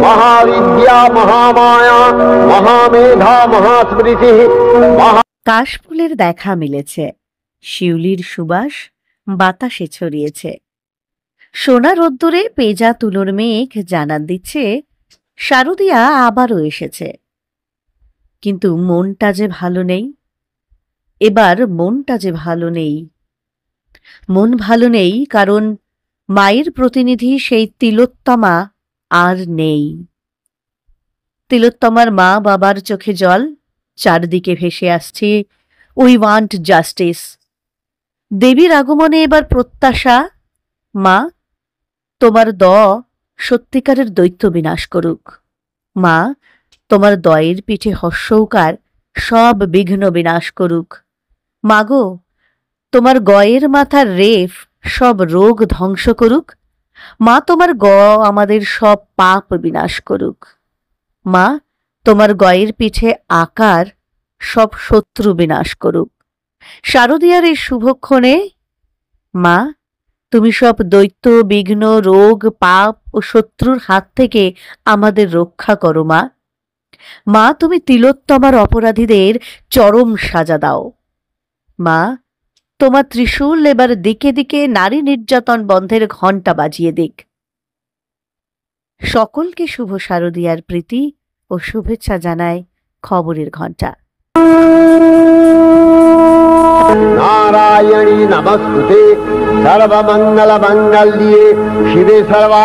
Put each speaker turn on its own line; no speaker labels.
মহাবিদ্যা মহামায়া মহামেধা মহাস্মৃতি।
কাশফুলের দেখা মিলেছে, শিউলির সুবাস বাতাসে ছড়িয়েছে। সোনা রোদ্দুরে পেঁজা তুলোর মেঘ জানান দিচ্ছে শারদিয়া আবারও এসেছে। কিন্তু মনটা যে ভালো নেই, এবার মনটা যে ভালো নেই। মন ভালো নেই কারণ মায়ের প্রতিনিধি সেই তিলোত্তমা আর নেই। তিলোত্তমার মা বাবার চোখে জল, চারদিকে ভেসে আসছে উই ওয়ান্ট জাস্টিস। দেবীর আগমনে এবার প্রত্যাশা, মা তোমার সত্যিকারের দৈত্য বিনাশ করুক। মা তোমার দয়ের পিঠে হর্ষৌকার সব বিঘ্ন বিনাশ করুক। মাগো তোমার গয়ের মাথার রেফ সব রোগ ধ্বংস করুক। মা তোমার আমাদের সব পাপ বিনাশ করুক। মা তোমার গয়ের পিঠে আকার সব শত্রু বিনাশ করুক। শারদিয়ার এই শুভক্ষণে মা তুমি সব দৈত্য বিঘ্ন রোগ পাপ ও শত্রুর হাত থেকে আমাদের রক্ষা করো। মা মা তুমি তিলোত্তমার অপরাধীদের চরম সাজা দাও। মা তোমার ত্রিশূল এবার দিকে দিকে নারী নির্যাতন বন্ধের ঘণ্টা বাজিয়ে দিক। সকলকে শুভ শারদিয়ার প্রীতি ও শুভেচ্ছা জানায় খবরের ঘণ্টা।
নারায়ণী নমস্তুতে সর্বমঙ্গল মঙ্গল্যে শিবে সর্বা